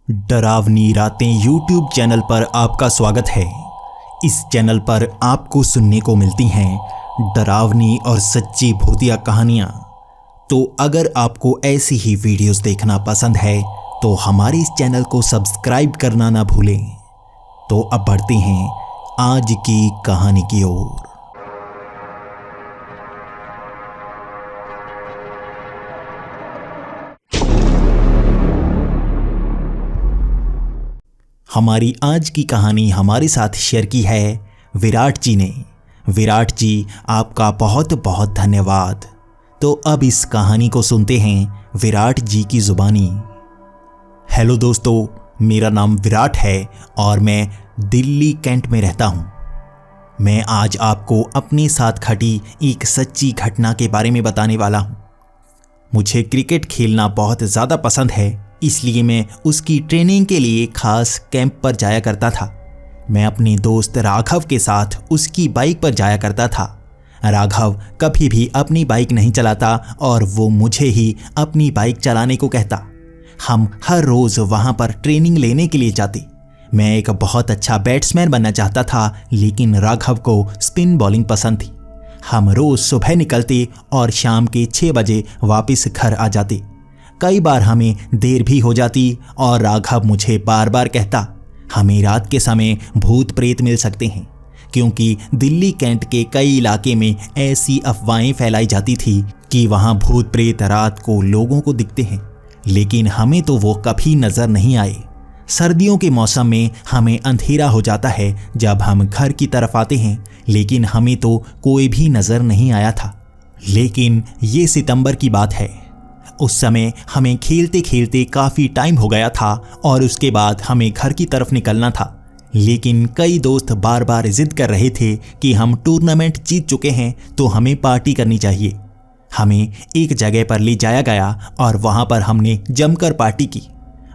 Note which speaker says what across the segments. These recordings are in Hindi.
Speaker 1: डरावनी रातें यूट्यूब चैनल पर आपका स्वागत है। इस चैनल पर आपको सुनने को मिलती हैं डरावनी और सच्ची भूतिया कहानियाँ। तो अगर आपको ऐसी ही वीडियोस देखना पसंद है तो हमारे इस चैनल को सब्सक्राइब करना ना भूलें। तो अब बढ़ते हैं आज की कहानी की ओर। हमारी आज की कहानी हमारे साथ शेयर की है विराट जी ने। विराट जी, आपका बहुत बहुत धन्यवाद। तो अब इस कहानी को सुनते हैं विराट जी की ज़ुबानी। हेलो दोस्तों, मेरा नाम विराट है और मैं दिल्ली कैंट में रहता हूँ। मैं आज आपको अपने साथ घटी एक सच्ची घटना के बारे में बताने वाला हूँ। मुझे क्रिकेट खेलना बहुत ज़्यादा पसंद है, इसलिए मैं उसकी ट्रेनिंग के लिए खास कैंप पर जाया करता था। मैं अपने दोस्त राघव के साथ उसकी बाइक पर जाया करता था। राघव कभी भी अपनी बाइक नहीं चलाता और वो मुझे ही अपनी बाइक चलाने को कहता। हम हर रोज़ वहाँ पर ट्रेनिंग लेने के लिए जाते। मैं एक बहुत अच्छा बैट्समैन बनना चाहता था, लेकिन राघव को स्पिन बॉलिंग पसंद थी। हम रोज़ सुबह निकलते और शाम के 6 बजे वापस घर आ जाते। कई बार हमें देर भी हो जाती और राघव मुझे बार बार कहता, हमें रात के समय भूत प्रेत मिल सकते हैं, क्योंकि दिल्ली कैंट के कई इलाके में ऐसी अफवाहें फैलाई जाती थी कि वहाँ भूत प्रेत रात को लोगों को दिखते हैं, लेकिन हमें तो वो कभी नज़र नहीं आए। सर्दियों के मौसम में हमें अंधेरा हो जाता है जब हम घर की तरफ आते हैं, लेकिन हमें तो कोई भी नज़र नहीं आया था। लेकिन ये सितंबर की बात है। उस समय हमें खेलते खेलते काफ़ी टाइम हो गया था और उसके बाद हमें घर की तरफ निकलना था, लेकिन कई दोस्त बार बार जिद कर रहे थे कि हम टूर्नामेंट जीत चुके हैं तो हमें पार्टी करनी चाहिए। हमें एक जगह पर ले जाया गया और वहाँ पर हमने जमकर पार्टी की।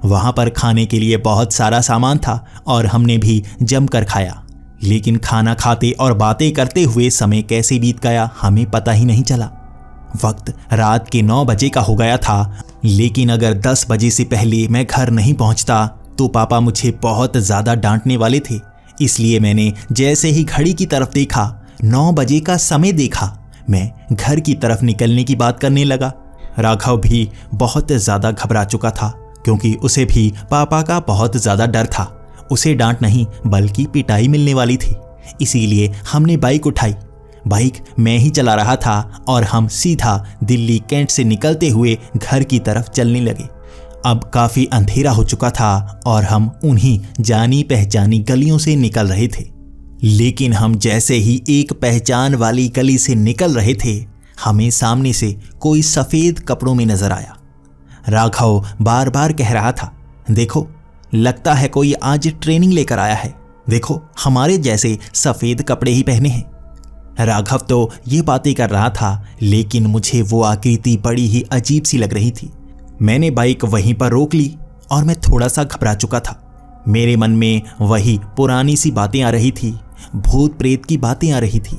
Speaker 1: वहाँ पर खाने के लिए बहुत सारा सामान था और हमने भी जमकर खाया, लेकिन खाना खाते और बातें करते हुए समय कैसे बीत गया हमें पता ही नहीं चला। वक्त रात के 9 बजे का हो गया था, लेकिन अगर 10 बजे से पहले मैं घर नहीं पहुंचता तो पापा मुझे बहुत ज़्यादा डांटने वाले थे। इसलिए मैंने जैसे ही घड़ी की तरफ देखा, 9 बजे का समय देखा, मैं घर की तरफ निकलने की बात करने लगा। राघव भी बहुत ज़्यादा घबरा चुका था, क्योंकि उसे भी पापा का बहुत ज़्यादा डर था। उसे डांट नहीं बल्कि पिटाई मिलने वाली थी। इसीलिए हमने बाइक उठाई। बाइक मैं ही चला रहा था और हम सीधा दिल्ली कैंट से निकलते हुए घर की तरफ चलने लगे। अब काफ़ी अंधेरा हो चुका था और हम उन्हीं जानी पहचानी गलियों से निकल रहे थे। लेकिन हम जैसे ही एक पहचान वाली गली से निकल रहे थे, हमें सामने से कोई सफ़ेद कपड़ों में नज़र आया। राघव बार बार कह रहा था, देखो, लगता है कोई आज ट्रेनिंग लेकर आया है। देखो, हमारे जैसे सफ़ेद कपड़े ही पहने हैं। राघव तो ये बातें कर रहा था, लेकिन मुझे वो आकृति बड़ी ही अजीब सी लग रही थी। मैंने बाइक वहीं पर रोक ली और मैं थोड़ा सा घबरा चुका था। मेरे मन में वही पुरानी सी बातें आ रही थी, भूत प्रेत की बातें आ रही थी।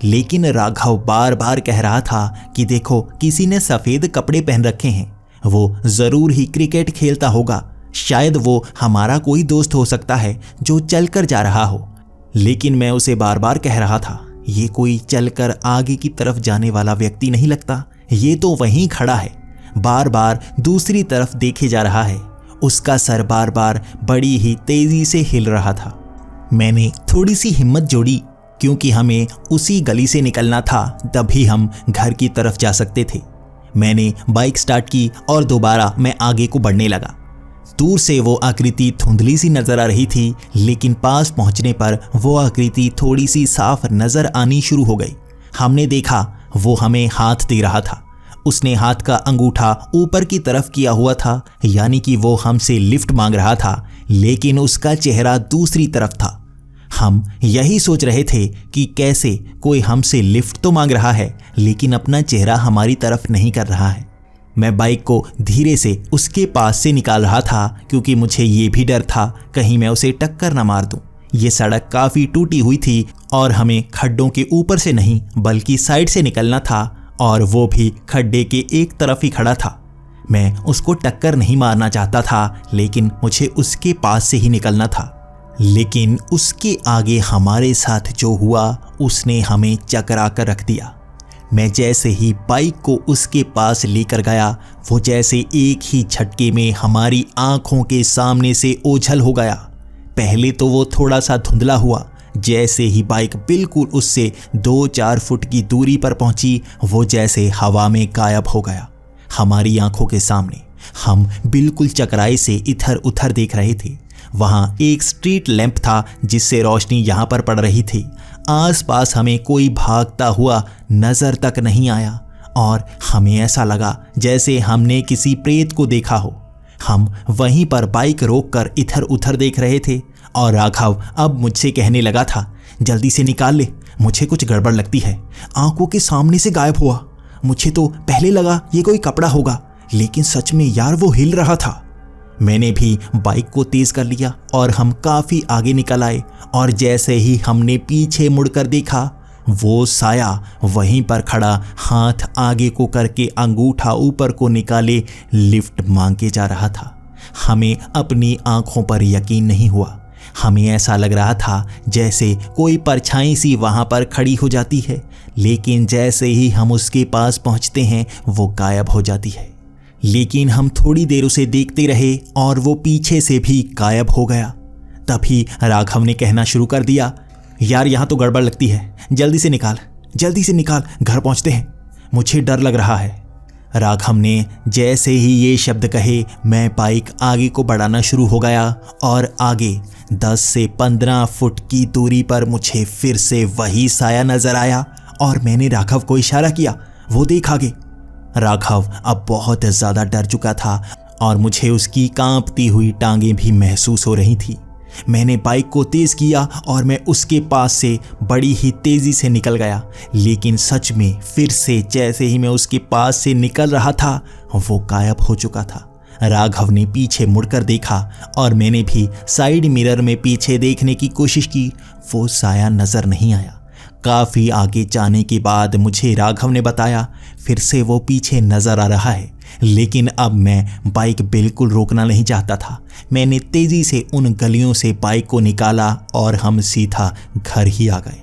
Speaker 1: लेकिन राघव बार बार कह रहा था कि देखो, किसी ने सफ़ेद कपड़े पहन रखे हैं, वो ज़रूर ही क्रिकेट खेलता होगा। शायद वो हमारा कोई दोस्त हो सकता है जो चल कर जा रहा हो। लेकिन मैं उसे बार बार कह रहा था, ये कोई चलकर आगे की तरफ जाने वाला व्यक्ति नहीं लगता, ये तो वहीं खड़ा है, बार बार दूसरी तरफ देखे जा रहा है। उसका सर बार बार बड़ी ही तेजी से हिल रहा था। मैंने थोड़ी सी हिम्मत जोड़ी, क्योंकि हमें उसी गली से निकलना था, तभी हम घर की तरफ जा सकते थे। मैंने बाइक स्टार्ट की और दोबारा मैं आगे को बढ़ने लगा। दूर से वो आकृति धुंधली सी नजर आ रही थी, लेकिन पास पहुंचने पर वो आकृति थोड़ी सी साफ नजर आनी शुरू हो गई। हमने देखा वो हमें हाथ दे रहा था। उसने हाथ का अंगूठा ऊपर की तरफ किया हुआ था, यानी कि वो हमसे लिफ्ट मांग रहा था, लेकिन उसका चेहरा दूसरी तरफ था। हम यही सोच रहे थे कि कैसे कोई हमसे लिफ्ट तो मांग रहा है, लेकिन अपना चेहरा हमारी तरफ नहीं कर रहा है। मैं बाइक को धीरे से उसके पास से निकाल रहा था, क्योंकि मुझे ये भी डर था कहीं मैं उसे टक्कर न मार दूं। ये सड़क काफ़ी टूटी हुई थी और हमें खड्डों के ऊपर से नहीं बल्कि साइड से निकलना था, और वो भी खड्डे के एक तरफ ही खड़ा था। मैं उसको टक्कर नहीं मारना चाहता था, लेकिन मुझे उसके पास से ही निकलना था। लेकिन उसके आगे हमारे साथ जो हुआ उसने हमें चकरा कर रख दिया। मैं जैसे ही बाइक को उसके पास लेकर गया, वो जैसे एक ही झटके में हमारी आंखों के सामने से ओझल हो गया। पहले तो वो थोड़ा सा धुंधला हुआ, जैसे ही बाइक बिल्कुल उससे 2-4 फुट की दूरी पर पहुंची, वो जैसे हवा में गायब हो गया हमारी आंखों के सामने। हम बिल्कुल चकराए से इधर उधर देख रहे थे। वहां एक स्ट्रीट लैंप था जिससे रोशनी यहाँ पर पड़ रही थी। आसपास हमें कोई भागता हुआ नजर तक नहीं आया और हमें ऐसा लगा जैसे हमने किसी प्रेत को देखा हो। हम वहीं पर बाइक रोककर इधर उधर देख रहे थे और राघव अब मुझसे कहने लगा था, जल्दी से निकाल ले, मुझे कुछ गड़बड़ लगती है। आंखों के सामने से गायब हुआ। मुझे तो पहले लगा ये कोई कपड़ा होगा, लेकिन सच में यार वो हिल रहा था। मैंने भी बाइक को तेज कर लिया और हम काफी आगे निकल आए और जैसे ही हमने पीछे मुड़कर देखा, वो साया वहीं पर खड़ा हाथ आगे को करके अंगूठा ऊपर को निकाले लिफ्ट मांगे जा रहा था। हमें अपनी आंखों पर यकीन नहीं हुआ। हमें ऐसा लग रहा था जैसे कोई परछाई सी वहां पर खड़ी हो जाती है, लेकिन जैसे ही हम उसके पास पहुंचते हैं वो गायब हो जाती है। लेकिन हम थोड़ी देर उसे देखते रहे और वो पीछे से भी गायब हो गया। तभी राघव ने कहना शुरू कर दिया, यार यहाँ तो गड़बड़ लगती है, जल्दी से निकाल, घर पहुंचते हैं, मुझे डर लग रहा है। राघव ने जैसे ही ये शब्द कहे, मैं बाइक आगे को बढ़ाना शुरू हो गया और आगे 10 से 15 फुट की दूरी पर मुझे फिर से वही साया नजर आया और मैंने राघव को इशारा किया, वो देख आगे। राघव अब बहुत ज़्यादा डर चुका था और मुझे उसकी कांपती हुई टांगें भी महसूस हो रही थी। मैंने बाइक को तेज़ किया और मैं उसके पास से बड़ी ही तेज़ी से निकल गया, लेकिन सच में फिर से जैसे ही मैं उसके पास से निकल रहा था, वो गायब हो चुका था। राघव ने पीछे मुड़कर देखा और मैंने भी साइड मिरर में पीछे देखने की कोशिश की। वो साया नज़र नहीं आया। काफ़ी आगे जाने के बाद मुझे राघव ने बताया फिर से वो पीछे नज़र आ रहा है, लेकिन अब मैं बाइक बिल्कुल रोकना नहीं चाहता था। मैंने तेज़ी से उन गलियों से बाइक को निकाला और हम सीधा घर ही आ गए।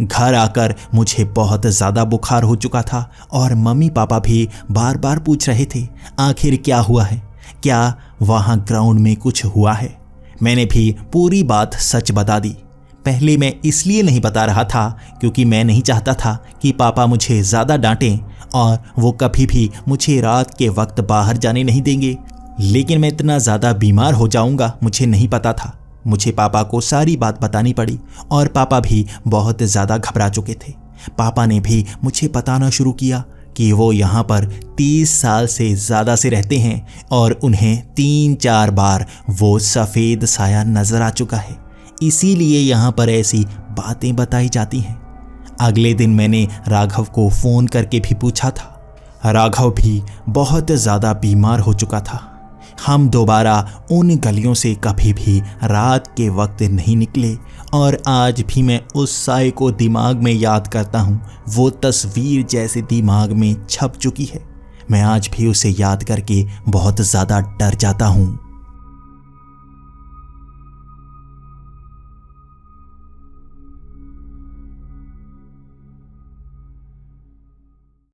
Speaker 1: घर आकर मुझे बहुत ज़्यादा बुखार हो चुका था और मम्मी पापा भी बार बार पूछ रहे थे, आखिर क्या हुआ है, क्या वहाँ ग्राउंड में कुछ हुआ है। मैंने भी पूरी बात सच बता दी। पहले मैं इसलिए नहीं बता रहा था क्योंकि मैं नहीं चाहता था कि पापा मुझे ज़्यादा डांटें और वो कभी भी मुझे रात के वक्त बाहर जाने नहीं देंगे, लेकिन मैं इतना ज़्यादा बीमार हो जाऊंगा मुझे नहीं पता था। मुझे पापा को सारी बात बतानी पड़ी और पापा भी बहुत ज़्यादा घबरा चुके थे। पापा ने भी मुझे बताना शुरू किया कि वो यहाँ पर 30 साल से ज़्यादा से रहते हैं और उन्हें 3-4 बार वो सफ़ेद साया नज़र आ चुका है, इसीलिए यहाँ पर ऐसी बातें बताई जाती हैं। अगले दिन मैंने राघव को फ़ोन करके भी पूछा था। राघव भी बहुत ज़्यादा बीमार हो चुका था। हम दोबारा उन गलियों से कभी भी रात के वक्त नहीं निकले और आज भी मैं उस साए को दिमाग में याद करता हूँ। वो तस्वीर जैसे दिमाग में छप चुकी है। मैं आज भी उसे याद करके बहुत ज़्यादा डर जाता हूँ।